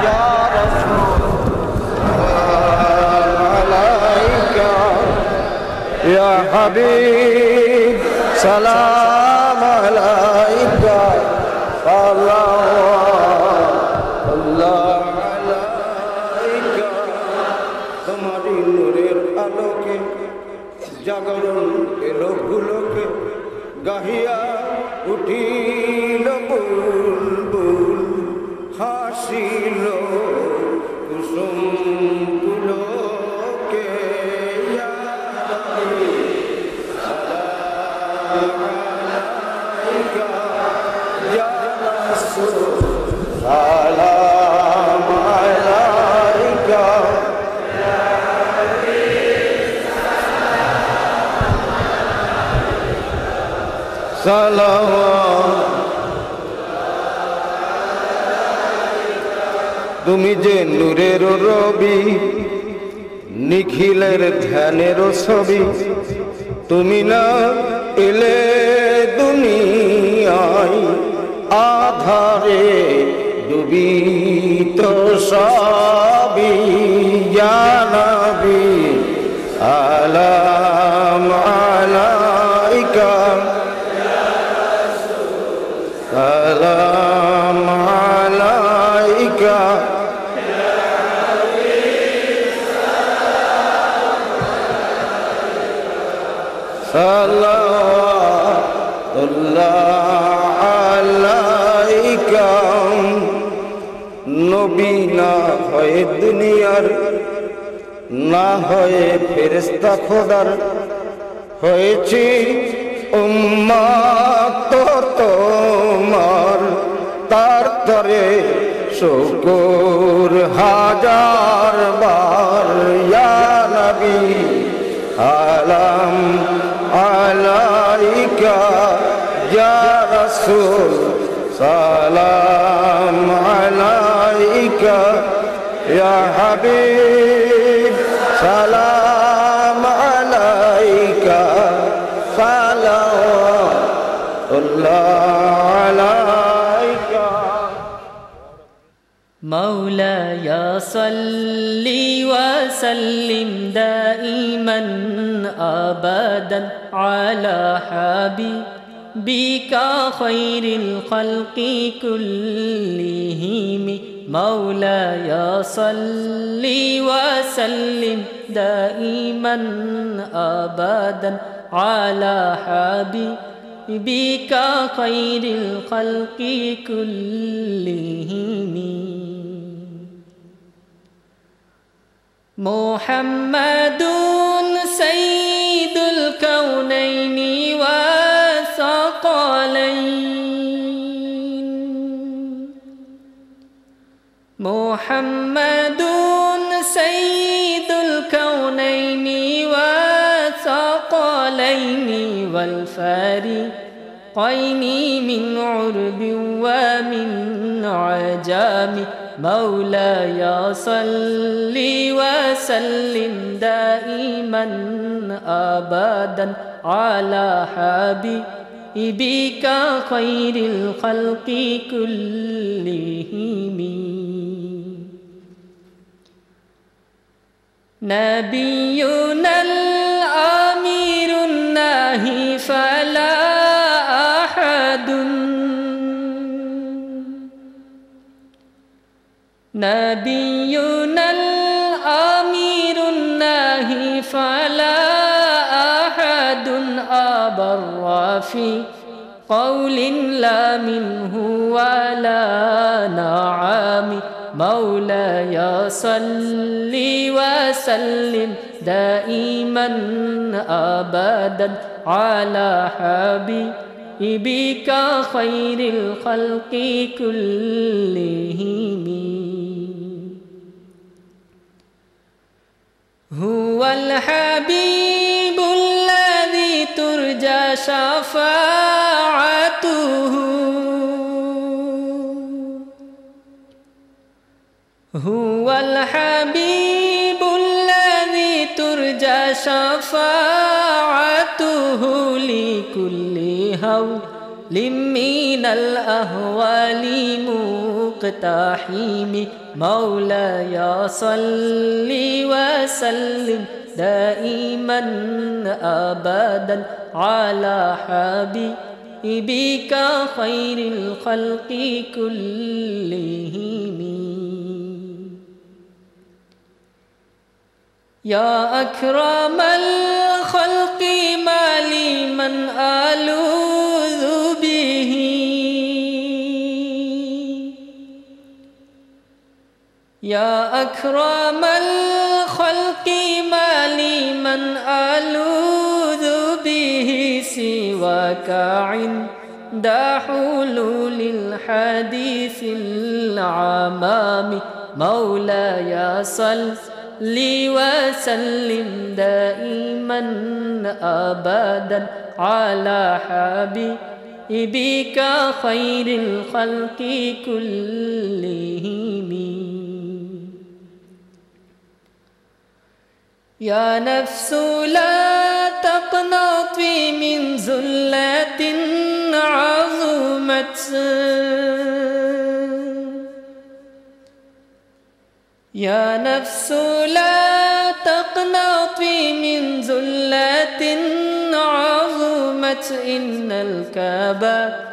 يا رسول سلام عليك يا حبيب سلام عليك الله عليك তোমারি নূরের আলোকে জাগরণ এলো ভুলোকে গাহিয়া উঠিল বুলবুল হাসিল কুসুম পুলকে ইয়া রাব্বি সালাম আলাইকা ইয়া রাসূল সালাম আলাইকা ইয়া হাবিব সালাম তুমি যে নূরের রবি নিখিলের ধ্যানের ছবি তুমি না এলে দুনিয়ায় আধারে ডুবিত সবই ইয়া নবী সালাম আলাইকা সালাম আলাইকা সাল্লাল্লাহু আলাইকা নবী না হয় দুনিয়ার না হয় ফেরেশতা খোদার হয়েছি উম্মত তোমার তার তরে শুকর হাজার বার ইয়া নবী সালাম আলাইকা ইয়া রাসূল সালাম আলাইকা ইয়া হাবিব সালাম আলাইকা সালামুল্লাহ আলাইকা مولاي صل وسلم دائما أبدا على حبيبك خير الخلق كلهم مولاي صل وسلم دائما أبدا على حبيبك خير الخلق كلهم محمد سيد الكونين والثقلين محمد سيد الكونين والثقلين والفريقين من عرب ومن عجم مولاي صل وسلم دائما أبدا على حبيبك خير الخلق كلهم نبينا الأمير الناهي فلا أحد نبينا الأمير الناهي فلا أحد أبر في قول لا منه ولا نعم مولاي صل وسلم دائما أبدا على حبيبك خير الخلق كلهم هو الحبيب الذي ترجى شفاعته هو الحبيب الذي ترجى شفاعته لكل هول من الأهوال المقتحم مولاي صل وسلم دائما أبدا على حبيبك خير الخلق كلهم يا أكرم الخلق ما لي من ألوذ به يا أكرم الخلق ما لي من ألوذ به سواك عند حلول الحديث العمام مولاي صل وسلم دائما أبدا على حبيبك خير الخلق كلهم يا نفس لا تقنطي من زلة عظمت يا نفس لا تقنطي من زلة عظمت إن الكبائر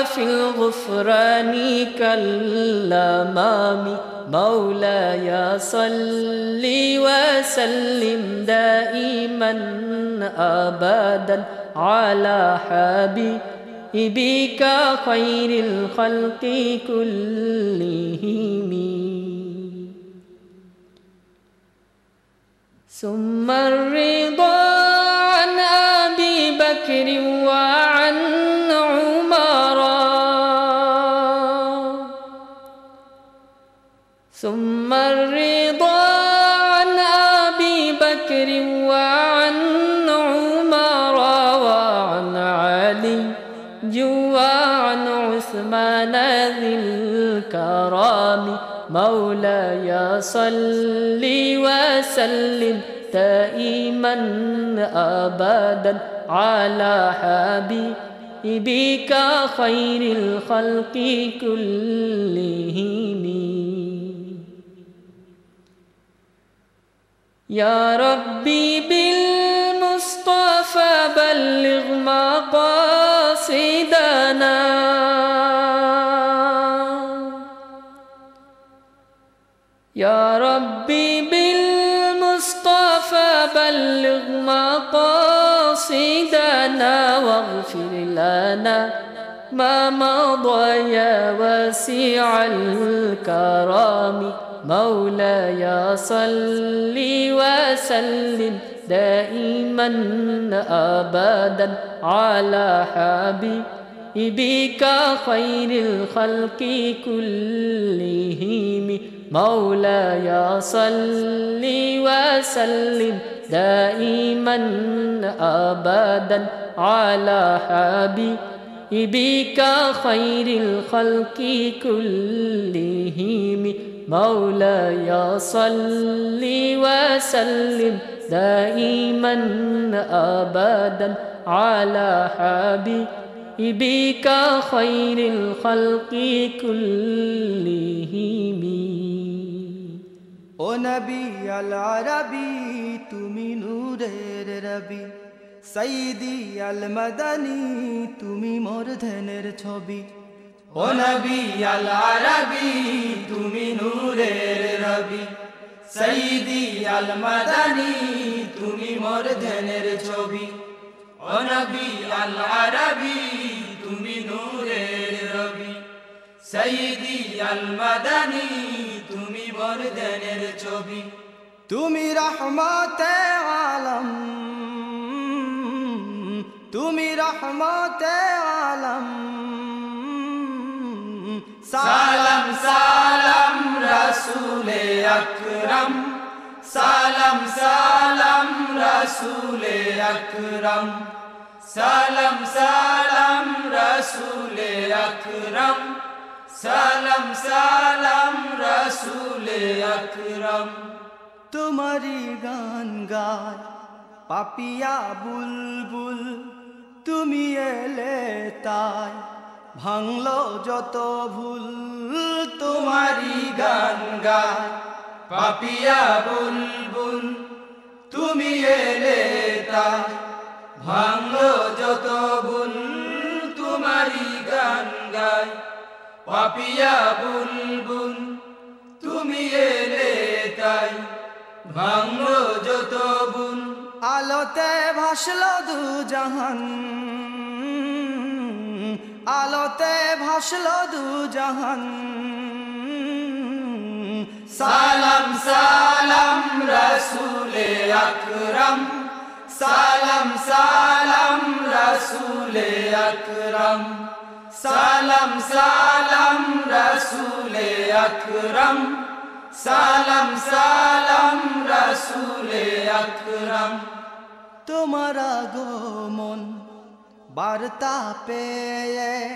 في الغفران كالأمام مولاي صل وسلم دائما أبدا على حبيبك خير الخلق كلهم ثم الرضا عن أبي بكر وعن عمر ثم الرضا عن أبي بكر وعن عمر وعن علي وعن عثمان ذي الكرام مولاي صل وسلم دائما أبدا على حبيبك خير الخلق كلهم يا ربي بالمصطفى بلغ مقاصدنا يا ربي بالمصطفى بلغ مقاصدنا واغفر لنا ما مضى يا واسع الكرام مولاي صل وسلم دائما أبدا على حبيبك خير الخلق كلهم مولاي صل وسلم دائما أبدا على حبيبك خير الخلق كلهم مولاي صل وسلم دائما أبدا على حبيبك خير الخلق كلهم ও নবী আল আরবি তুমি নূরের রবি সাইয়্যিদি আল মাদানী তুমি মোর ধ্যানের ছবি ও নবী আল আরবি তুমি নূরের রবি সাইয়্যিদি আল মাদানী তুমি মোর ধ্যানের ছবি ও নবী আল আরবি তুমি নূরের রবি সাইয়্যিদি আল মাদানী তুমি মোর ধ্যানের ছবি তুমি রহমতে আলম তুমি রহমতে আলম সালাম সালাম রাসূলে আকরাম সালাম সালাম রাসূলে আকরাম সালাম সালাম রাসূলে আকরাম সালাম সালাম রাসূলে আকরাম তোমারি গান গায় পাপিয়া বুলবুল তুমি এলে তাই ভাঙলো যত ভুল তোমারি গান গায় পাপিয়া বুলবুল তুমি এলে তাই ভাঙলো যত ভুল তোমারি গান গায় পাপিয়া বুলবুল তুমি এলে তাই ভাঙলো যত ভুল আলোতে ভাসলো দু জাহান আলোতে ভাসলো দু জাহান সালাম সালাম রসুলে আকরাম সালাম সালাম রসুলে আকরাম সালাম সালাম রসুলে আকরাম সালাম সালাম রসুলে আকরাম তোমার আগমন বার্তা পেয়ে